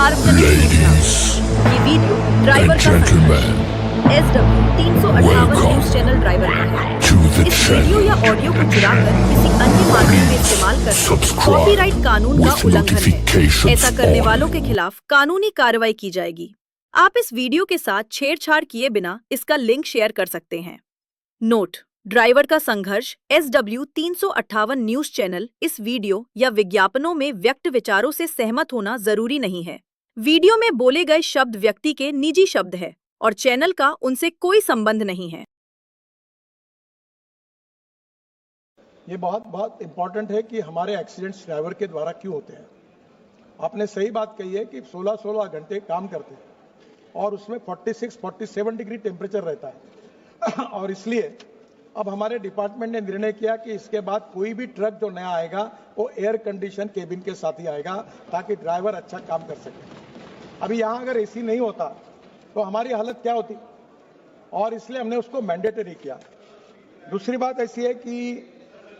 सार्वजनिक सूचना। ये वीडियो ड्राइवर का SW358 न्यूज चैनल ड्राइवर का है। इस वीडियो या ऑडियो को चुराकर किसी अन्य माध्यम में इस्तेमाल करना कॉपीराइट कानून का उल्लंघन है। ऐसा करने वालों के खिलाफ कानूनी कार्रवाई की जाएगी। आप इस वीडियो के साथ छेड़छाड़ किए बिना इसका लिंक शेयर कर सकते हैं। नोट: ड्राइवर का संघर्ष SW358 न्यूज चैनल इस वीडियो या विज्ञापनों में व्यक्त विचारों से सहमत होना जरूरी नहीं है। वीडियो में बोले गए शब्द व्यक्ति के निजी शब्द है और चैनल का उनसे कोई संबंध नहीं है। ये बहुत इंपॉर्टेंट है कि हमारे एक्सीडेंट्स ड्राइवर के द्वारा क्यों होते हैं। आपने सही बात कही है कि 16-16 घंटे काम करते हैं और उसमें 46-47 डिग्री टेम्परेचर रहता है और इसलिए अब हमारे डिपार्टमेंट ने निर्णय किया कि इसके बाद कोई भी ट्रक जो नया आएगा वो एयर कंडीशन केबिन के साथ ही आएगा ताकि ड्राइवर अच्छा काम कर सके। अभी यहाँ अगर एसी नहीं होता तो हमारी हालत क्या होती, और इसलिए हमने उसको मैंडेटरी किया। दूसरी बात ऐसी है कि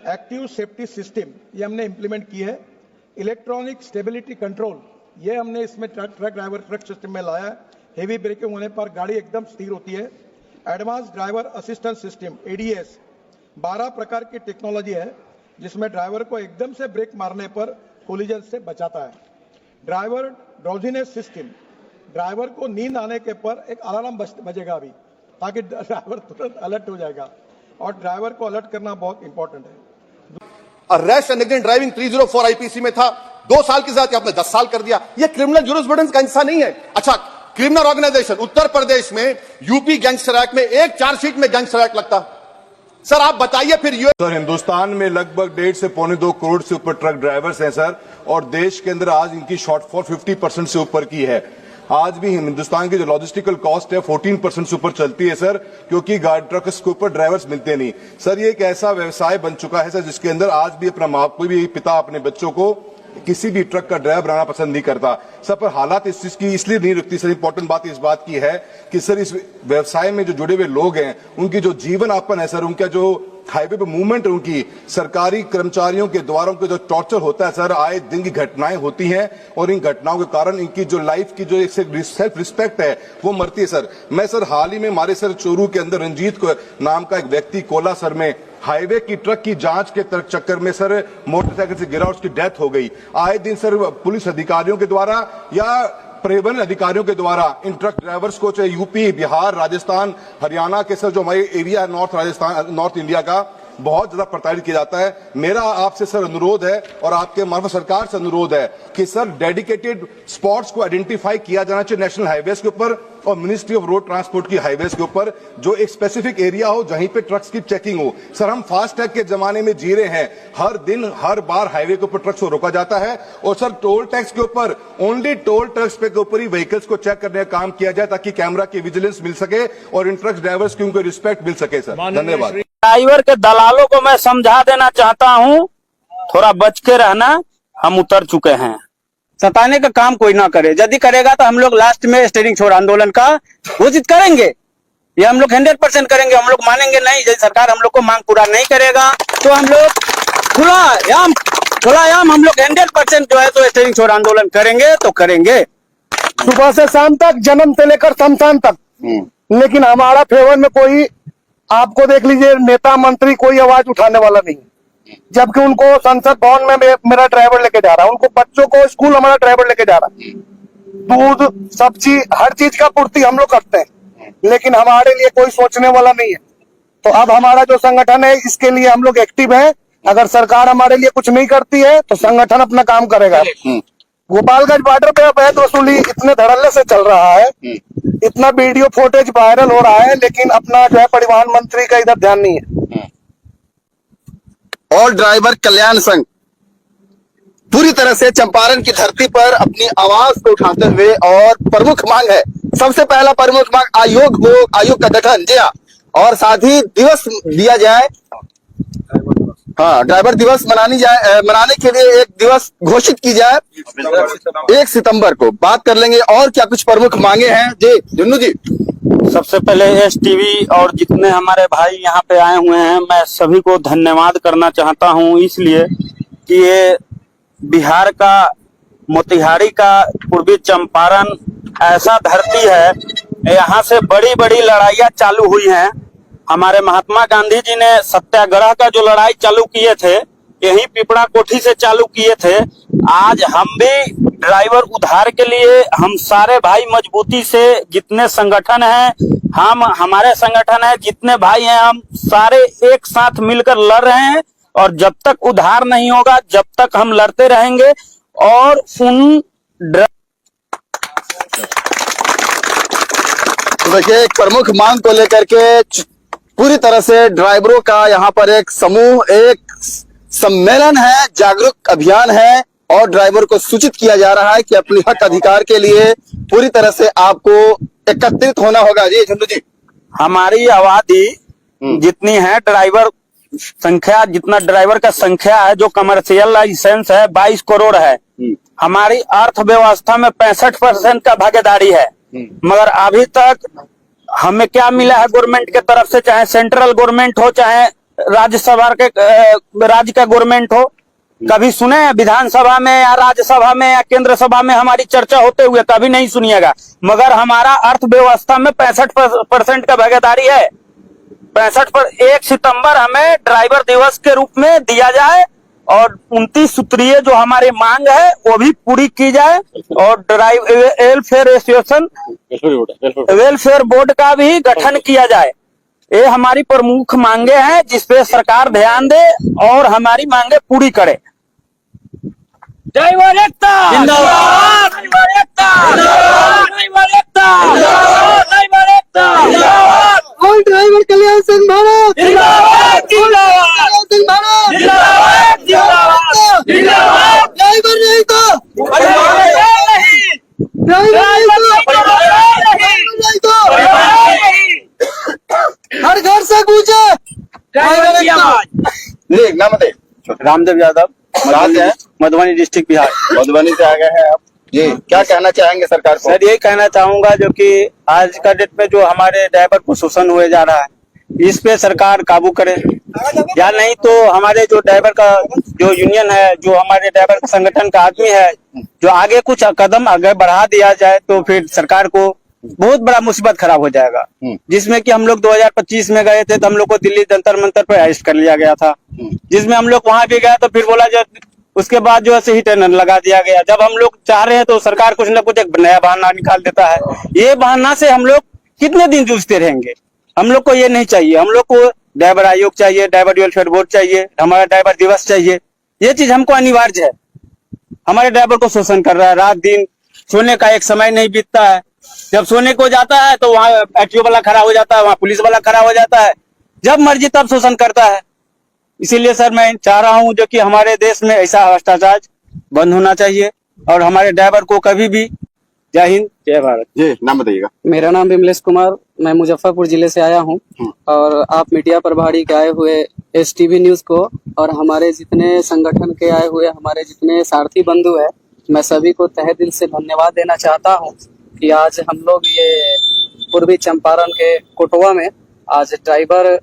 एक्टिव सेफ्टी सिस्टम ये हमने इंप्लीमेंट की है। इलेक्ट्रॉनिक स्टेबिलिटी कंट्रोल ये हमने इसमें ट्रक ड्राइवर ट्रक सिस्टम में लाया है। हेवी ब्रेकिंग होने पर गाड़ी एकदम स्थिर होती है। Advance driver assistance system ADS 12 प्रकार की टेक्नोलॉजी है जिसमें ड्राइवर को एकदम से ब्रेक मारने पर कोलिजन से बचाता है। ड्राइवर ड्राउजीनेस सिस्टम, ड्राइवर को नींद आने के पर एक अलार्म बजेगा अभी ताकि ड्राइवर तुरंत अलर्ट हो जाएगा, और ड्राइवर को अलर्ट करना बहुत इंपॉर्टेंट है। Rash and negligent driving 304 IPC में था, 2 साल की सजा आपने 10 साल कर दिया। यह क्रिमिनल जुरिस्प्रूडेंस का हिस्सा नहीं है। अच्छा, क्रिमिनल ऑर्गेनाइजेशन उत्तर प्रदेश में यूपी गैंगस्टर एक्ट में एक चार्जशीट में गैंगस्टर एक्ट लगता। सर आप बताइए फिर ये। सर हिंदुस्तान में लगभग 1.5 से पौने 2 करोड़ से ऊपर ट्रक ड्राइवर्स हैं सर, और देश के अंदर आज इनकी शॉर्टफॉल 50% से ऊपर की है। आज भी हिंदुस्तान की जो लॉजिस्टिकल कॉस्ट है 14% से ऊपर चलती है सर, क्योंकि ट्रक्स के ऊपर ड्राइवर्स मिलते नहीं। सर ये एक ऐसा व्यवसाय बन चुका है सर जिसके अंदर आज भी अपना कोई भी पिता अपने बच्चों को किसी भी ट्रक का ड्राइवर बनाना पसंद नहीं करता सर। पर हालात इस चीज की इसलिए नहीं रुकती सर। इंपॉर्टेंट बात इस बात की है कि सर इस व्यवसाय में जो जुड़े हुए लोग हैं उनकी जो जीवन यापन है सर, उनका जो हाईवे पे मूवमेंट है, उनकी सरकारी कर्मचारियों के द्वारा उनको जो टॉर्चर होता है सर, आए दिन की घटनाएं होती हैं और इन घटनाओं के कारण इनकी जो लाइफ की जो एक सेल्फ रिस्पेक्ट है वो मरती है सर। मैं सर हाल ही में हमारे सर चोरू के अंदर रंजीत नाम का एक व्यक्ति कोला सर में हाईवे की ट्रक की जांच के चक्कर में सर मोटरसाइकिल से गिरा और उसकी डेथ हो गई। आए दिन सर पुलिस अधिकारियों के द्वारा या परिवहन अधिकारियों के द्वारा इन ट्रक ड्राइवर्स को, चाहे यूपी, बिहार, राजस्थान, हरियाणा के सर जो हमारे एरिया नॉर्थ इंडिया का, बहुत ज्यादा प्रताड़ित किया जाता है। मेरा आपसे सर अनुरोध है और आपके मार्फत सरकार से अनुरोध है कि सर डेडिकेटेड स्पॉट्स को आइडेंटिफाई किया जाना चाहिए नेशनल हाईवेज के ऊपर और मिनिस्ट्री ऑफ रोड ट्रांसपोर्ट की हाईवेज के ऊपर, जो एक स्पेसिफिक एरिया हो जहीं पे ट्रक्स की चेकिंग हो। सर हम फास्ट टैग के जमाने में जी रहे हैं, हर दिन हर बार हाईवे के ऊपर ट्रक्स को रोका जाता है और सर टोल टैक्स के ऊपर ओनली टोल टैक्स पे के ऊपर ही व्हीकल्स को चेक करने का काम किया जाए ताकि कैमरा की विजिलेंस मिल सके और इन ट्रक ड्राइवर्स की उनको रिस्पेक्ट मिल सके सर। धन्यवाद। ड्राइवर के दलालों को मैं समझा देना चाहता हूं, थोड़ा बच के रहना, हम उतर चुके हैं। सताने का काम कोई ना करे, यदि करेगा तो हम लोग लास्ट में स्टीयरिंग छोड़ आंदोलन का घोषित करेंगे। ये हम लोग 100% करेंगे, हम लोग मानेंगे नहीं। यदि सरकार हम लोग को मांग पूरा नहीं करेगा तो हम लोग खुलायाम हम लोग 100% जो है तो स्टीयरिंग छोड़ आंदोलन करेंगे तो करेंगे, सुबह से शाम तक, जन्म से लेकर शमशान तक। लेकिन हमारा फेवर में कोई, आपको देख लीजिए, नेता मंत्री कोई आवाज उठाने वाला नहीं, जबकि उनको संसद भवन में मेरा ड्राइवर लेके जा रहा है, उनको बच्चों को स्कूल हमारा ड्राइवर लेके जा रहा है, दूध सब्जी हर चीज का पूर्ति हम लोग करते हैं, लेकिन हमारे लिए कोई सोचने वाला नहीं है। तो अब हमारा जो संगठन है इसके लिए हम लोग एक्टिव है। अगर सरकार हमारे लिए कुछ नहीं करती है तो संगठन अपना काम करेगा। गोपालगंज बॉर्डर पे अवैध वसूली इतने धड़ल्ले से चल रहा है, इतना वीडियो फुटेज वायरल हो रहा है, लेकिन अपना जो है परिवहन मंत्री का इधर ध्यान नहीं है। और ड्राइवर कल्याण संघ पूरी तरह से चंपारण की धरती पर अपनी आवाज को उठाते हुए, और प्रमुख मांग है, सबसे पहला प्रमुख मांग आयोग हो, आयोग का गठन, जी हाँ, और साथ ही दिवस दिया जाए। हाँ, ड्राइवर दिवस मनाने के लिए एक दिवस घोषित की जाए 1 सितंबर को। बात कर लेंगे और क्या कुछ प्रमुख मांगे हैं। जी जुन्नू जी। सबसे पहले STV और जितने हमारे भाई यहाँ पे आए हुए हैं, मैं सभी को धन्यवाद करना चाहता हूँ, इसलिए कि ये बिहार का मोतिहारी का पूर्वी चंपारण ऐसा धरती है, यहाँ से बड़ी बड़ी लड़ाइयाँ चालू हुई हैं। हमारे महात्मा गांधी जी ने सत्याग्रह का जो लड़ाई चालू किए थे, यही पिपरा कोठी से चालू किए थे। आज हम भी ड्राइवर उद्धार के लिए हम सारे भाई मजबूती से, जितने संगठन हैं, हमारे संगठन है, जितने भाई हैं, हम सारे एक साथ मिलकर लड़ रहे हैं। और जब तक उद्धार नहीं होगा, जब तक हम लड़ते रहेंगे। और उन तो देखिए, एक प्रमुख मांग को लेकर के पूरी तरह से ड्राइवरों का यहाँ पर एक समूह, एक सम्मेलन है, जागरूक अभियान है और ड्राइवर को सूचित किया जा रहा है कि अपने हक अधिकार के लिए पूरी तरह से आपको एकत्रित होना होगा। जी झंडू जी, हमारी आबादी जितनी है, ड्राइवर संख्या, जितना ड्राइवर का संख्या है, जो कमर्शियल लाइसेंस है 22 करोड़ है। हमारी अर्थव्यवस्था में 65% का भागीदारी है। मगर अभी तक हमें क्या मिला है गवर्नमेंट के तरफ से, चाहे सेंट्रल गवर्नमेंट हो, चाहे राज्य का गवर्नमेंट हो, कभी सुने विधानसभा में या राज्यसभा में या केंद्र सभा में हमारी चर्चा होते हुए? कभी नहीं सुनिएगा। मगर हमारा अर्थव्यवस्था में 65% का भागीदारी है। 65 पर 1 सितंबर हमें ड्राइवर दिवस के रूप में दिया जाए और 29 सूत्रीय जो हमारी मांग है वो भी पूरी की जाए। और वेलफेयर बोर्ड का भी गठन किया जाए। ये हमारी प्रमुख मांगे हैं, जिसपे सरकार ध्यान दे और हमारी मांगे पूरी करे। ड्राइवर एकता जिंदाबाद, ड्राइवर एकता जिंदाबाद, ड्राइवर एकता जिंदाबाद, ड्राइवर एकता जिंदाबाद, कोई ड्राइवर कल्याण संघ भारत जिंदाबाद, जिंदाबाद, जिंदाबाद, जिंदाबाद, जिंदाबाद, जिंदाबाद। ड्राइवर नहीं तो परिवार नहीं, नहीं तो हर घर से पूछे ड्राइवर की आवाज। नाम बताइए। रामदेव यादव, मधुबनी डिस्ट्रिक्ट, बिहार। मधुबनी से आ गए हैं आप जी, क्या कहना चाहेंगे सरकार को? सर, यही कहना चाहूंगा जो कि आज का डेट में जो हमारे ड्राइवर को शोषण हुए जा रहा है, इस पे सरकार काबू करे, या नहीं तो हमारे जो ड्राइवर का जो यूनियन है, जो हमारे ड्राइवर का संगठन का आदमी है, जो आगे कुछ कदम आगे बढ़ा दिया जाए तो फिर सरकार को बहुत बड़ा मुसीबत खराब हो जाएगा। जिसमें कि हम लोग 2025 में गए थे तो हम लोग को दिल्ली जंतर मंतर पर अरेस्ट कर लिया गया था, जिसमें हम लोग वहां भी गए तो फिर बोला जो उसके बाद जो है टर्नर लगा दिया गया। जब हम लोग चाह रहे हैं तो सरकार कुछ न कुछ एक नया बहाना निकाल देता है। ये बहाना से हम लोग कितने दिन जूझते रहेंगे? हम लोग को ये नहीं चाहिए। हम लोग को ड्राइवर आयोग चाहिए, ड्राइवर वेलफेयर बोर्ड चाहिए, हमारा ड्राइवर दिवस चाहिए। ये चीज हमको अनिवार्य है। हमारे ड्राइवर को शोषण कर रहा है, रात दिन सोने का एक समय नहीं बीतता है। जब सोने को जाता है तो वहाँ आरटीओ वाला खड़ा हो जाता है, वहाँ पुलिस वाला खड़ा हो जाता है, जब मर्जी तब शोषण करता है। इसीलिए सर मैं चाह रहा हूँ जो कि हमारे देश में ऐसा भ्रष्टाचार बंद होना चाहिए और हमारे ड्राइवर को कभी भी। जय हिंद, जय भारत। जी नाम बताइएगा। मेरा नाम विमलेश कुमार, मैं मुजफ्फरपुर जिले से आया हूँ और आप मीडिया प्रभारी के आए हुए STV न्यूज को और हमारे जितने संगठन के आए हुए हमारे जितने सारथी बंधु है, मैं सभी को तहे दिल से धन्यवाद देना चाहता हूँ कि आज हम लोग ये पूर्वी चंपारण के कोटवा में आज ड्राइवर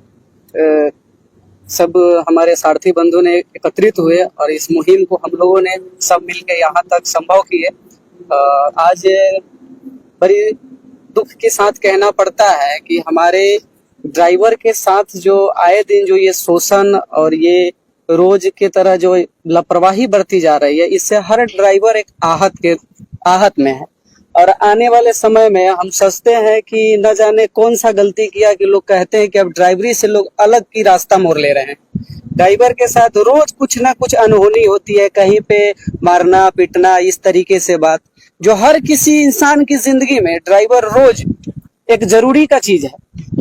सब हमारे सारथी बंधु ने एकत्रित हुए और इस मुहिम को हम लोगों ने सब मिलकर यहाँ तक संभव किए। आज बड़ी दुख के साथ कहना पड़ता है कि हमारे ड्राइवर के साथ जो आए दिन जो ये शोषण और ये रोज के तरह जो लापरवाही बरती जा रही है, इससे हर ड्राइवर एक आहत में है। और आने वाले समय में हम सोचते हैं कि न जाने कौन सा गलती किया कि लोग कहते हैं कि अब ड्राइवरी से लोग अलग की रास्ता मोड़ ले रहे हैं। ड्राइवर के साथ रोज कुछ ना कुछ अनहोनी होती है, कहीं पे मारना पीटना, इस तरीके से बात जो हर किसी इंसान की जिंदगी में ड्राइवर रोज एक जरूरी का चीज है।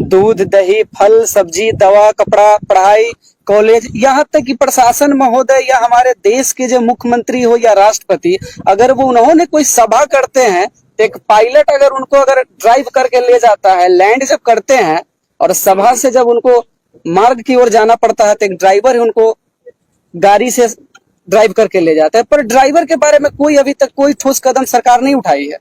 दूध, दही, फल, सब्जी, दवा, कपड़ा, पढ़ाई, कॉलेज, यहाँ तक कि प्रशासन महोदय या हमारे देश के जो मुख्यमंत्री हो या राष्ट्रपति, अगर वो उन्होंने कोई सभा करते हैं, एक पायलट अगर उनको अगर ड्राइव करके ले जाता है, लैंड जब करते हैं और सभा से जब उनको मार्ग की ओर जाना पड़ता है तो एक ड्राइवर ही उनको गाड़ी से ड्राइव करके ले जाता है। पर ड्राइवर के बारे में कोई अभी तक कोई ठोस कदम सरकार नहीं उठाई है।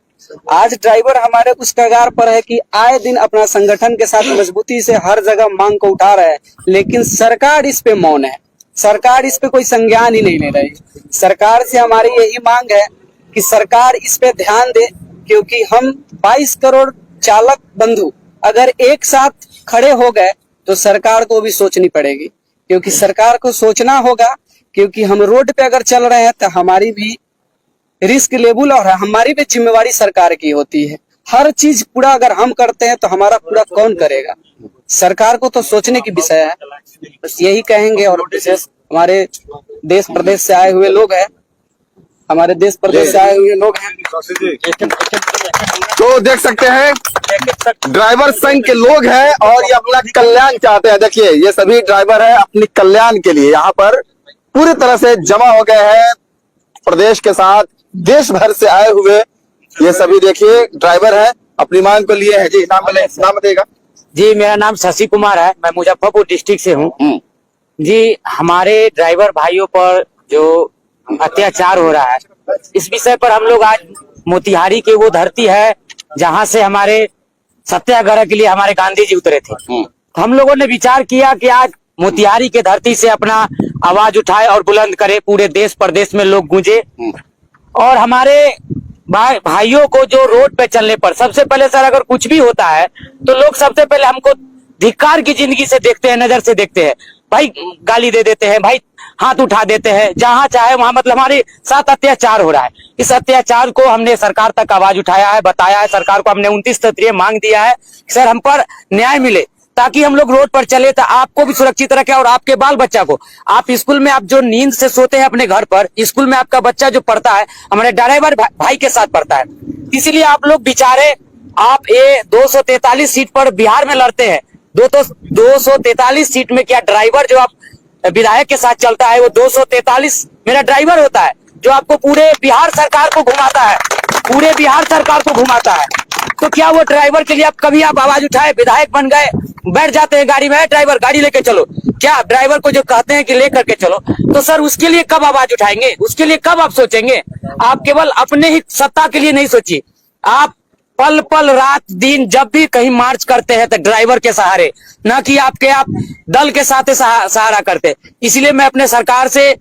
आज ड्राइवर हमारे उस कगार पर है कि आए दिन अपना संगठन के साथ मजबूती से हर जगह मांग को उठा रहा है, लेकिन सरकार इस पे मौन है। सरकार इस पे कोई संज्ञान ही नहीं ले रही। सरकार से हमारी यही मांग है कि सरकार इस पे ध्यान दे, क्योंकि हम 22 करोड़ चालक बंधु अगर एक साथ खड़े हो गए तो सरकार को भी सोचनी पड़ेगी, क्योंकि सरकार को सोचना होगा, क्योंकि हम रोड पे अगर चल रहे हैं तो हमारी भी रिस्क लेवल और हमारी भी जिम्मेवारी सरकार की होती है। हर चीज पूरा अगर हम करते हैं तो हमारा पूरा कौन करेगा? सरकार को तो सोचने की विषय है, बस यही कहेंगे। और विशेष हमारे देश प्रदेश से आए हुए लोग हैं, हमारे देश प्रदेश से आए हुए लोग हैं। तो देख सकते हैं ड्राइवर संघ के लोग हैं और ये अपना कल्याण चाहते हैं। देखिए ये सभी ड्राइवर हैं, अपने कल्याण के लिए यहाँ पर पूरी तरह से जमा हो गए हैं। प्रदेश के साथ देश भर से आए हुए ये सभी देखिए ड्राइवर हैं, अपनी मांग को लिए हैं। जी नाम बताइएगा। जी मेरा नाम शशि कुमार है, मैं मुजफ्फरपुर डिस्ट्रिक्ट से हूँ। जी हमारे ड्राइवर भाइयों पर जो अत्याचार हो रहा है, इस विषय पर हम लोग आज मोतिहारी की वो धरती है जहाँ से हमारे सत्याग्रह के लिए हमारे गांधी जी उतरे थे। तो हम लोगों ने विचार किया कि आज मोतिहारी के धरती से अपना आवाज उठाए और बुलंद करे, पूरे देश प्रदेश में लोग गूंजे। और हमारे भाइयों को जो रोड पे चलने पर सबसे पहले सर अगर कुछ भी होता है तो लोग सबसे पहले हमको धिक्कार की जिंदगी से देखते हैं, नजर से देखते हैं। भाई गाली दे देते हैं, भाई हाथ उठा देते हैं, जहां चाहे वहां, मतलब हमारे साथ अत्याचार हो रहा है। इस अत्याचार को हमने सरकार तक आवाज उठाया है, बताया है सरकार को। हमने 29 स्तरीय मांग दिया है सर हम पर न्याय मिले, ताकि हम लोग रोड पर चले तो आपको भी सुरक्षित रखे और आपके बाल बच्चा को। आप स्कूल में आप जो नींद से सोते हैं अपने घर पर, स्कूल में आपका बच्चा जो पढ़ता है हमारे ड्राइवर भाई के साथ पढ़ता है। इसीलिए आप लोग बेचारे, आप ये 243 सीट पर बिहार में लड़ते हैं। 243 सीट में क्या ड्राइवर जो आप विधायक के साथ चलता है वो 243 मेरा ड्राइवर होता है, जो आपको पूरे बिहार सरकार को घुमाता है, पूरे बिहार सरकार को घुमाता है। तो क्या वो ड्राइवर के लिए आप कभी आप आवाज उठाए? विधायक बन गए, बैठ जाते हैं गाड़ी में, ड्राइवर गाड़ी लेके चलो। क्या ड्राइवर को जो कहते हैं कि लेकर के चलो, तो सर उसके लिए कब आवाज उठाएंगे? उसके लिए कब आप सोचेंगे? आप केवल अपने ही सत्ता के लिए नहीं सोचिए, आप पल पल रात दिन जब भी कहीं मार्च करते हैं तो ड्राइवर के सहारे, न कि आप दल के साथ सहारा करते। इसलिए मैं अपने सरकार से,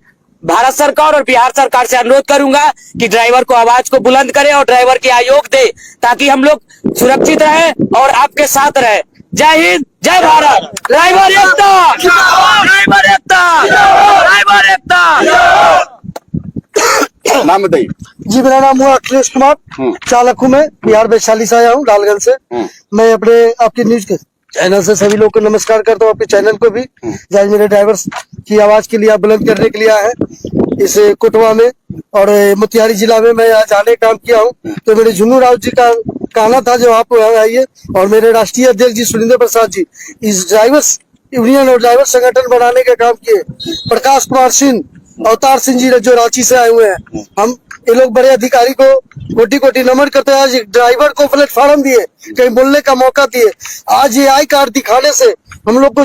भारत सरकार और बिहार सरकार से अनुरोध करूंगा कि ड्राइवर को आवाज को बुलंद करे और ड्राइवर की आयोग दे, ताकि हम लोग सुरक्षित रहे और आपके साथ रहे। जय हिंद, जय भारत। ड्राइवर एकता, ड्राइवर एकता, ड्राइवर एकता। नाम बताइए। जी मेरा नाम हुआ अखिलेश कुमार, चालक हूँ मैं, बिहार वैशाली से आया हूँ, लालगंज से। मैं अपने आपके न्यूज के चैनल से सभी लोग को नमस्कार करता हूँ, आपके चैनल को भी। आज मेरे ड्राइवर की आवाज के लिए आप बुलंद करने के लिए आए हैं इस कोटवा में और मोतिहारी जिला में। मैं आज आने काम किया हूँ तो मेरे झुन्नू राव जी का कहना था जो आप आइए, और मेरे राष्ट्रीय अध्यक्ष जी सुरेंद्र प्रसाद जी इस ड्राइवर्स यूनियन और ड्राइवर संगठन बनाने का काम किए। प्रकाश कुमार सिंह, अवतार सिंह जी जो रांची से आए हुए हैं, हम ये लोग बड़े अधिकारी को कोटि कोटि नमन करते हैं। आज ड्राइवर को प्लेटफॉर्म दिए, कहीं बोलने का मौका दिए। आज ये आई कार्ड दिखाने से हम लोग को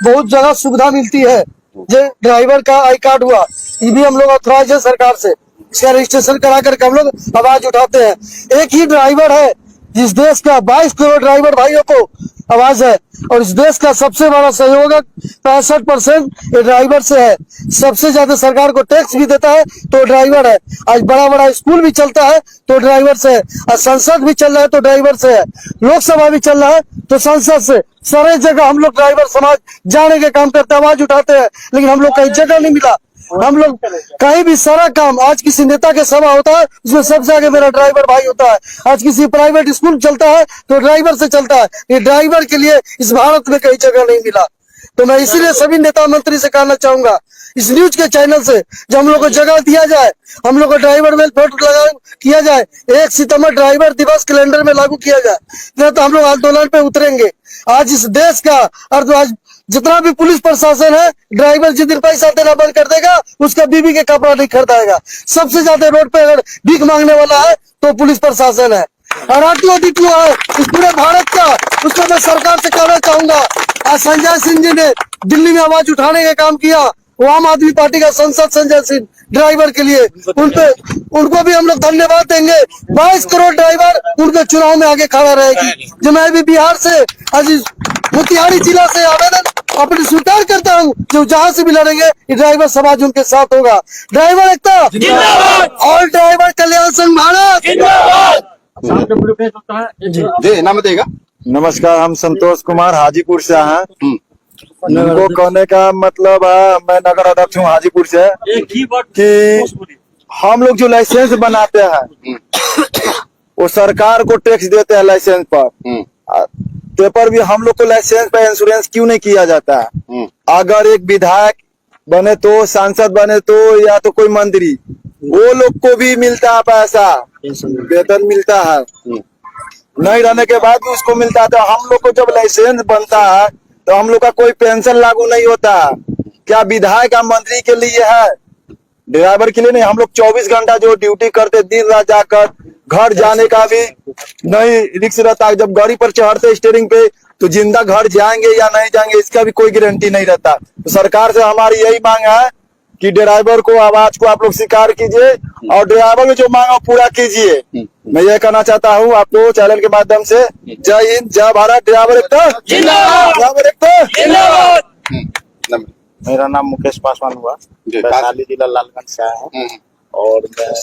बहुत जगह सुविधा मिलती है। जो ड्राइवर का आई कार्ड हुआ, ये भी हम लोग ऑथराइज है सरकार से, इसका रजिस्ट्रेशन करा करके हम लोग आवाज उठाते हैं। एक ही ड्राइवर है जिस देश का 22 करोड़ ड्राइवर भाइयों को आवाज है, और इस देश का सबसे बड़ा सहयोगक 65% ये ड्राइवर से है। सबसे ज्यादा सरकार को टैक्स भी देता है तो ड्राइवर है। आज बड़ा बड़ा स्कूल भी चलता है तो ड्राइवर से है, आज संसद भी चल रहा है तो ड्राइवर से है, लोकसभा भी चल रहा है तो संसद से। सारे जगह हम लोग ड्राइवर समाज जाने के काम करते, आवाज उठाते हैं, लेकिन हम लोग कहीं जगह नहीं मिला। हम लोग कहीं भी सारा काम, आज किसी नेता के सभा होता है उसमें सबसे आगे मेरा ड्राइवर भाई होता है। आज किसी प्राइवेट स्कूल चलता है तो ड्राइवर से चलता है। ये ड्राइवर के लिए इस भारत में कहीं जगह नहीं मिला। तो मैं इसीलिए सभी नेता मंत्री से कहना चाहूंगा, इस न्यूज के चैनल से जब हम लोग को जगह दिया जाए, हम लोग को ड्राइवर वेलफेयर किया जाए, 1 सितंबर ड्राइवर दिवस कैलेंडर में लागू किया जाए, नहीं तो हम लोग आंदोलन पे उतरेंगे। आज इस देश का और आज जितना भी पुलिस प्रशासन है, ड्राइवर जिस दिन पैसा देना बंद कर देगा उसका बीबी के कपड़ा नहीं खरीदाएगा। सबसे ज्यादा रोड पे अगर भीख मांगने वाला है तो पुलिस प्रशासन है, और आरटीओ है इस पूरे भारत का। उसको मैं सरकार से कहना चाहूंगा, आज संजय सिंह जी ने दिल्ली में आवाज उठाने का काम किया, वो आम आदमी पार्टी का सांसद संजय सिंह ड्राइवर के लिए, उनको भी हम लोग धन्यवाद देंगे। 22 करोड़ ड्राइवर उनके चुनाव में आगे खड़ा रहेगी। जो मैं भी बिहार से, आज मोतिहारी जिला से आवेदन अपने स्वीकार करता हूँ जो जहाँ से भी लड़ेंगे ये ड्राइवर समाज उनके साथ होगा। ड्राइवर एकता और ड्राइवर कल्याण संघ भारत। जी नाम बताइएगा। नमस्कार, हम संतोष कुमार हाजीपुर से हैं। इनको कहने का मतलब है, मैं नगर अध्यक्ष हूँ हाजीपुर से, कि हम लोग जो लाइसेंस बनाते हैं वो सरकार को टैक्स देते हैं लाइसेंस पर। पेपर भी हम लोग को लाइसेंस पर इंश्योरेंस क्यों नहीं किया जाता है? अगर एक विधायक बने तो, सांसद बने तो, या तो कोई मंत्री, वो लोग को भी मिलता है पैसा, वेतन मिलता है, नहीं रहने के बाद भी उसको मिलता है। तो हम लोग को जब लाइसेंस बनता है तो हम लोग का कोई पेंशन लागू नहीं होता। क्या विधायक या मंत्री के लिए है, ड्राइवर के लिए नहीं। हम लोग 24 घंटा जो ड्यूटी करते, दिन रात जाकर, घर जाने का भी नहीं रिस्क रहता है। जब गाड़ी पर चढ़ते स्टीयरिंग पे तो जिंदा घर जाएंगे या नहीं जाएंगे इसका भी कोई गारंटी नहीं रहता। तो सरकार से हमारी यही मांग है कि ड्राइवर को आवाज को आप लोग स्वीकार कीजिए और ड्राइवर में जो मांग है पूरा कीजिए। मैं ये कहना चाहता हूँ आपको चैनल के माध्यम से, जय हिंद, जय भारत, ड्राइवर एकता जिंदाबाद, ड्राइवर एकता जिंदाबाद। मेरा नाम मुकेश पासवान हुआ, वैशाली जिला लालगंज से आया हूँ और मैं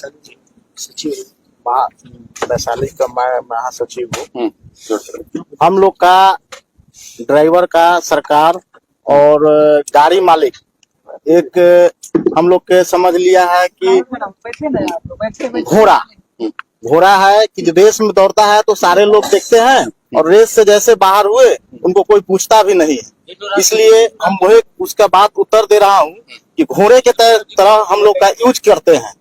सचिव वैशाली का मैं महासचिव हूँ। हम लोग का ड्राइवर का सरकार और गाड़ी मालिक एक हम लोग के समझ लिया है कि घोड़ा है कि जो रेस में दौड़ता है तो सारे लोग देखते हैं और रेस से जैसे बाहर हुए उनको कोई पूछता भी नहीं है। इसलिए हम वही उसका बात उत्तर दे रहा हूँ कि घोड़े के तरह हम लोग का यूज करते हैं।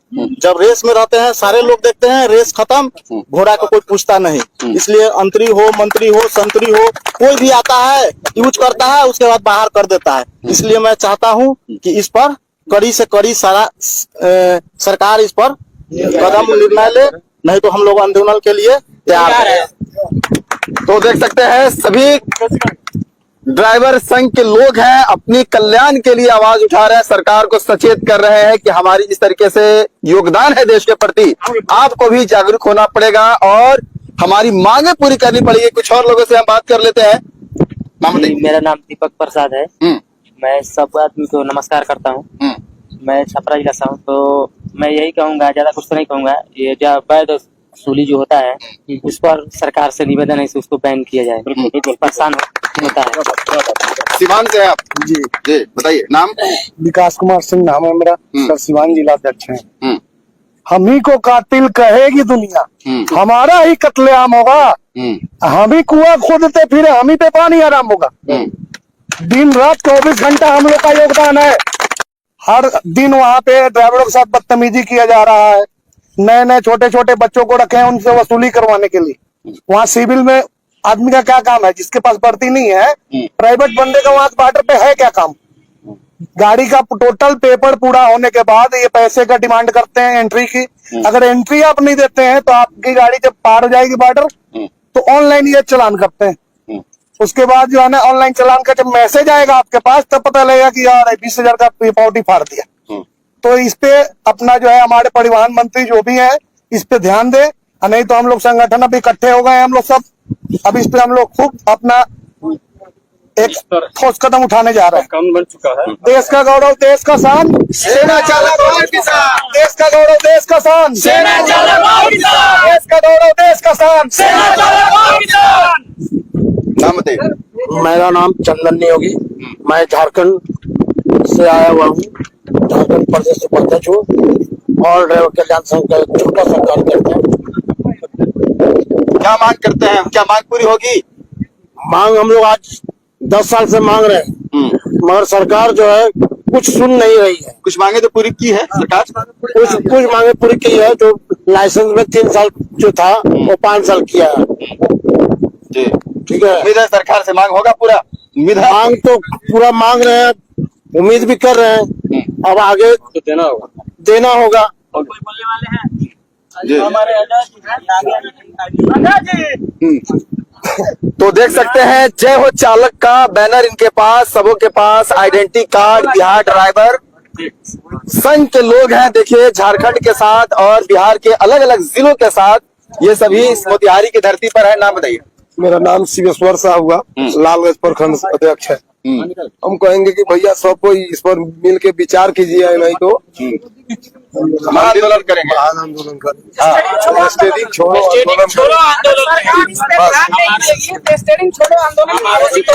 जब रेस में रहते हैं सारे लोग देखते हैं, रेस खत्म, घोड़ा को कोई पूछता नहीं। इसलिए अंतरी हो, मंत्री हो, संतरी हो, कोई भी आता है यूज करता है, उसके बाद बाहर कर देता है। इसलिए मैं चाहता हूँ कि इस पर कड़ी से कड़ी सरकार इस पर कदम निर्णय ले, नहीं तो हम लोग आंदोलन के लिए तैयार हैं। तो देख सकते हैं सभी ड्राइवर संघ के लोग हैं, अपनी कल्याण के लिए आवाज उठा रहे हैं, सरकार को सचेत कर रहे हैं कि हमारी इस तरीके से योगदान है देश के प्रति, आपको भी जागरूक होना पड़ेगा और हमारी मांगे पूरी करनी पड़ेगी। कुछ और लोगों से हम बात कर लेते हैं। मेरा नाम दीपक प्रसाद है। मैं सब आदमी को नमस्कार करता हूँ। मैं छपरा जिला से हूँ, तो मैं यही कहूँगा, ज्यादा कुछ तो नहीं कहूँगा। ये जो वैध सूली जो होता है उस पर सरकार से निवेदन है कि उसको बैन किया जाए। परेशान होता है। सिवान से आप? जी बताइए। नाम? विकास कुमार सिंह नाम है मेरा, सर सिवान जिला अध्यक्ष है। हम ही को कातिल कहेगी दुनिया, हमारा ही कत्लेआम होगा। हम ही कुआं खोदते फिर हम ही पे पानी आराम होगा। दिन रात 24 घंटा हम लोग का योगदान है। हर दिन वहाँ पे ड्राइवरों के साथ बदतमीजी किया जा रहा है। नए नए छोटे छोटे बच्चों को रखे हैं उनसे वसूली करवाने के लिए। वहाँ सिविल में आदमी का क्या काम है? जिसके पास भर्ती नहीं है, प्राइवेट बंदे का वहाँ बॉर्डर पे है क्या काम? गाड़ी का टोटल पेपर पूरा होने के बाद ये पैसे का डिमांड करते हैं एंट्री की। अगर एंट्री आप नहीं देते हैं तो आपकी गाड़ी जब पार हो जाएगी बॉर्डर तो ऑनलाइन ये चलान करते हैं। उसके बाद जो है ना ऑनलाइन चलान का जब मैसेज आएगा आपके पास तब पता लगेगा कि यार 20,000 का पावती फाड़ दिया। तो इस पे अपना जो है हमारे परिवहन मंत्री जो भी है इस पे ध्यान दे, नहीं तो हम लोग संगठन अभी इकट्ठे हो गए हैं हम लोग सब। अब इस पे हम लोग खूब अपना एक ठोस कदम उठाने जा रहे हैं। काम बन चुका है। देश का गौरव, देश का शान, सेना चालक और किसान। देश का गौरव, देश का शान, सेना चालक और किसान। देश का गौरव, देश का शान, सेना चालक और किसान। नाम बताइए। मेरा नाम चंदन नियोगी, मैं झारखंड से आया हुआ हूँ, झारखंड प्रदेश उपाध्यक्ष हूँ और ड्राइवर कल्याण संघ का छोटा सा कार्यकर्ता हूँ। क्या मांग करते हैं? क्या मांग पूरी होगी? मांग हम लोग आज 10 साल से मांग रहे हैं, मगर सरकार जो है कुछ सुन नहीं रही है। कुछ मांगे तो पूरी की है सरकार? कुछ मांगे पूरी की है। जो लाइसेंस में 3 साल जो था वो 5 साल किया है। जी ठीक है, उम्मीद है सरकार से मांग होगा पूरा। उम्मीद है। मांग तो पूरा मांग रहे हैं, उम्मीद भी कर रहे हैं, अब आगे तो देना होगा। तो देख सकते हैं जय हो चालक का बैनर इनके पास, सबों के पास आइडेंटिटी कार्ड। बिहार ड्राइवर संघ के लोग हैं, देखिए झारखंड के साथ और बिहार के अलग अलग जिलों के साथ ये सभी इस मोतिहारी की धरती पर है। नाम बताइए। मेरा नाम शिवेश्वर शाह हुआ, लालगंज प्रखंड अध्यक्ष है। हम कहेंगे कि भैया सब कोई इस पर मिल के विचार कीजिए, नहीं तो आंदोलन करेंगे। आंदोलन करेंगे। स्टेरिंग छोड़ो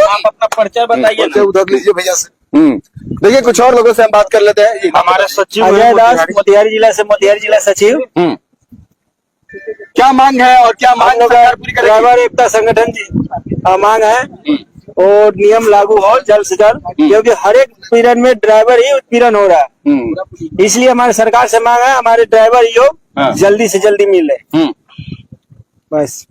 आप अपना परिचय बताइए ना। उधर लीजिए भैया से। देखिए कुछ और लोगों से हम बात कर लेते हैं। जी, हमारे सचिव अजय दास मोतिहारी जिला सचिव। क्या मांग है और क्या मांग सरकार पूरी करेगी? ड्राइवर एकता संगठन की मांग है और नियम लागू हो जल्द से जल्द, क्योंकि हर एक उत्पीड़न में ड्राइवर ही उत्पीड़न हो रहा है। इसलिए हमारी सरकार से मांग है हमारे ड्राइवर योग जल्दी से जल्दी मिले। बस।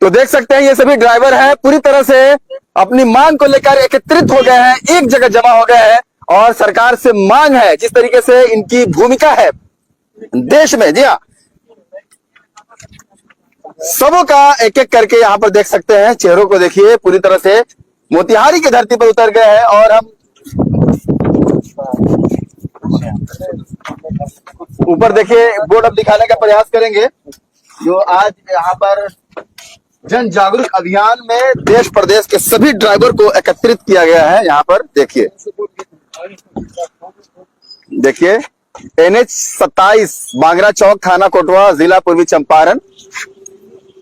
तो देख सकते हैं ये सभी ड्राइवर हैं, पूरी तरह से अपनी मांग को लेकर एकत्रित हो गए हैं, एक जगह जमा हो गए हैं और सरकार से मांग है। जिस तरीके से इनकी भूमिका है देश में, जी हाँ, सबों का एक एक करके यहाँ पर देख सकते हैं। चेहरों को देखिए, पूरी तरह से मोतिहारी की धरती पर उतर गए हैं। और हम ऊपर देखिए बोर्ड अब दिखाने का प्रयास करेंगे, जो आज यहाँ पर जन जागरूक अभियान में देश प्रदेश के सभी ड्राइवर को एकत्रित किया गया है। यहाँ पर देखिए NH 27 बांगरा चौक, थाना कोटवा, जिला पूर्वी चंपारण,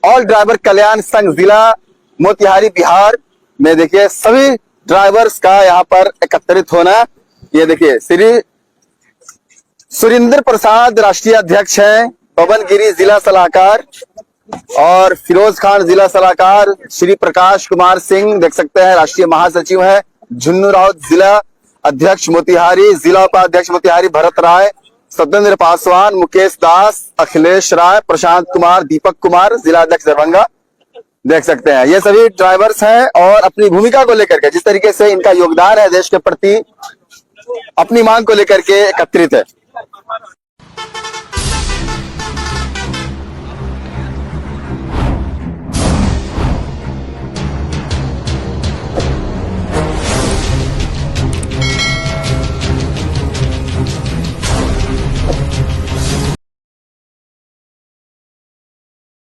ऑल ड्राइवर कल्याण संघ, जिला मोतिहारी, बिहार में देखिए सभी ड्राइवर्स का यहाँ पर एकत्रित होना। ये देखिए श्री सुरेंद्र प्रसाद राष्ट्रीय अध्यक्ष हैं, पवन गिरी जिला सलाहकार और फिरोज खान जिला सलाहकार, श्री प्रकाश कुमार सिंह देख सकते हैं राष्ट्रीय महासचिव है, झुन्नू राउत जिला अध्यक्ष मोतिहारी, जिला उपाध्यक्ष मोतिहारी भरत राय, सत्येंद्र पासवान, मुकेश दास, अखिलेश राय, प्रशांत कुमार, दीपक कुमार जिला अध्यक्ष दरभंगा देख सकते हैं। ये सभी ड्राइवर्स हैं और अपनी भूमिका को लेकर के, जिस तरीके से इनका योगदान है देश के प्रति, अपनी मांग को लेकर के एकत्रित है।